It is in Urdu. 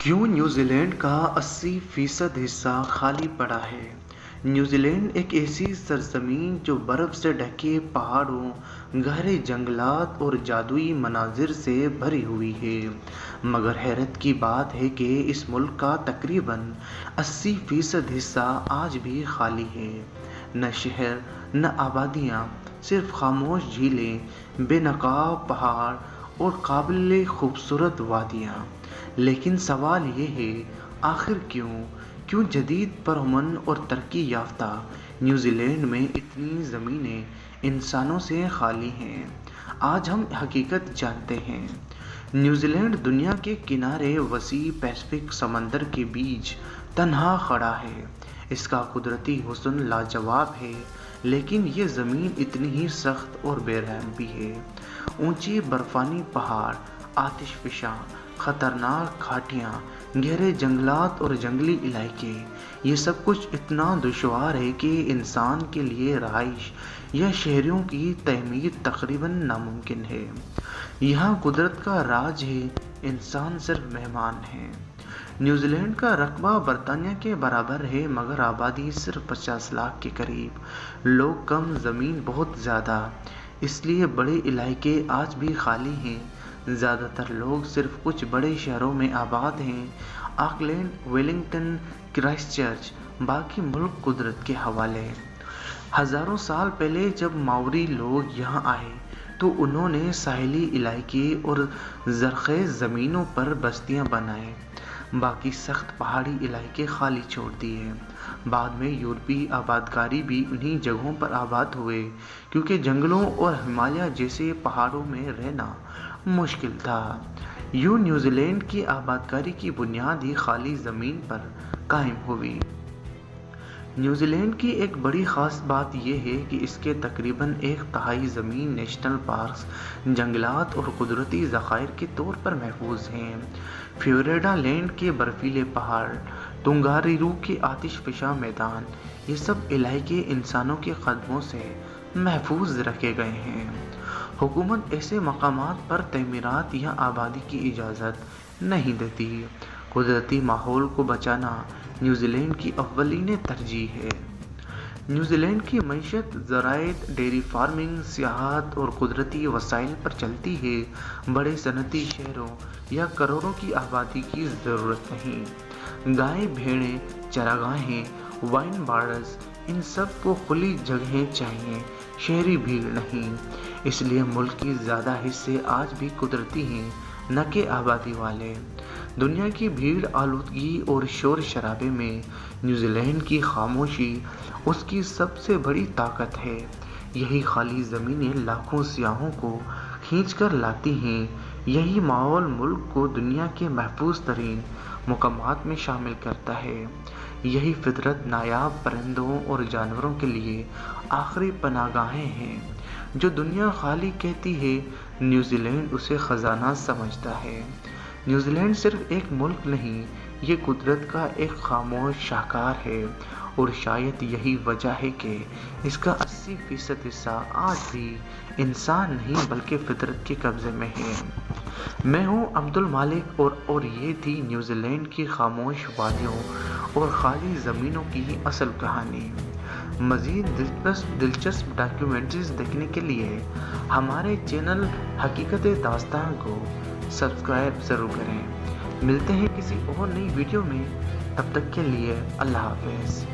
کیوں نیوزی لینڈ کا 80% حصہ خالی پڑا ہے؟ نیوزی لینڈ ایک ایسی سرزمین جو برف سے ڈھکے پہاڑوں، گہرے جنگلات اور جادوئی مناظر سے بھری ہوئی ہے، مگر حیرت کی بات ہے کہ اس ملک کا تقریباً 80% حصہ آج بھی خالی ہے۔ نہ شہر، نہ آبادیاں، صرف خاموش جھیلیں، بے نقاب پہاڑ اور قابل خوبصورت وادیاں۔ لیکن سوال یہ ہے، آخر کیوں جدید پرامن اور ترقی یافتہ نیوزی لینڈ میں اتنی زمینیں انسانوں سے خالی ہیں؟ آج ہم حقیقت جانتے ہیں۔ نیوزی لینڈ دنیا کے کنارے وسیع پیسفک سمندر کے بیچ تنہا کھڑا ہے۔ اس کا قدرتی حسن لاجواب ہے، لیکن یہ زمین اتنی ہی سخت اور بے رحم بھی ہے۔ اونچے برفانی پہاڑ، آتش فشاں خطرناک گھاٹیاں، گہرے جنگلات اور جنگلی علاقے، یہ سب کچھ اتنا دشوار ہے کہ انسان کے لیے رہائش یا شہروں کی تعمیر تقریباً ناممکن ہے۔ یہاں قدرت کا راج ہے، انسان صرف مہمان ہے۔ نیوزی لینڈ کا رقبہ برطانیہ کے برابر ہے، مگر آبادی صرف 50 لاکھ کے قریب، لوگ کم، زمین بہت زیادہ، اس لیے بڑے علاقے آج بھی خالی ہیں۔ زیادہ تر لوگ صرف کچھ بڑے شہروں میں آباد ہیں، آکلینڈ، ویلنگٹن، کرائسٹ چرچ، باقی ملک قدرت کے حوالے۔ ہزاروں سال پہلے جب ماؤری لوگ یہاں آئے تو انہوں نے ساحلی علاقے اور زرخیز زمینوں پر بستیاں بنائیں، باقی سخت پہاڑی علاقے خالی چھوڑ دیے۔ بعد میں یورپی آبادکاری بھی انہی جگہوں پر آباد ہوئے، کیونکہ جنگلوں اور ہمالیہ جیسے پہاڑوں میں رہنا مشکل تھا۔ یوں نیوزی لینڈ کی آبادکاری کی بنیاد ہی خالی زمین پر قائم ہوئی۔ نیوزی لینڈ کی ایک بڑی خاص بات یہ ہے کہ اس کے تقریباً 1/3 زمین نیشنل پارکس، جنگلات اور قدرتی ذخائر کے طور پر محفوظ ہیں۔ فیوریڈا لینڈ کے برفیلے پہاڑ، ٹونگاریرو کے آتش فشاں میدان، یہ سب علاقے انسانوں کے قدموں سے محفوظ رکھے گئے ہیں۔ حکومت ایسے مقامات پر تعمیرات یا آبادی کی اجازت نہیں دیتی۔ قدرتی ماحول کو بچانا نیوزی لینڈ کی اولین ترجیح ہے۔ نیوزی لینڈ کی معیشت زراعت، ڈیری فارمنگ، سیاحت اور قدرتی وسائل پر چلتی ہے۔ بڑے صنعتی شہروں یا کروڑوں کی آبادی کی ضرورت نہیں۔ گائے، بھیڑیں، چراگاہیں، وائن بارز، ان سب کو کھلی جگہیں چاہیے، شہری بھیڑ نہیں۔ اس لیے ملک کے زیادہ حصے آج بھی قدرتی ہیں، نہ کہ آبادی والے۔ دنیا کی بھیڑ آلودگی اور شور شرابے میں نیوزی لینڈ کی خاموشی اس کی سب سے بڑی طاقت ہے۔ یہی خالی زمینیں لاکھوں سیاحوں کو کھینچ کر لاتی ہیں۔ یہی ماحول ملک کو دنیا کے محفوظ ترین مقامات میں شامل کرتا ہے۔ یہی فطرت نایاب پرندوں اور جانوروں کے لیے آخری پناہ گاہیں ہیں۔ جو دنیا خالی کہتی ہے، نیوزی لینڈ اسے خزانہ سمجھتا ہے۔ نیوزی لینڈ صرف ایک ملک نہیں، یہ قدرت کا ایک خاموش شاہکار ہے، اور شاید یہی وجہ ہے کہ اس کا 80% حصہ آج بھی انسان نہیں بلکہ فطرت کے قبضے میں ہے۔ میں ہوں عبد المالک اور یہ تھی نیوزی لینڈ کی خاموش وادیوں اور خالی زمینوں کی اصل کہانی۔ مزید دلچسپ ڈاکیومنٹریز دیکھنے کے لیے ہمارے چینل حقیقت داستان کو سبسکرائب ضرور کریں۔ ملتے ہیں کسی اور نئی ویڈیو میں، تب تک کے لیے اللہ حافظ۔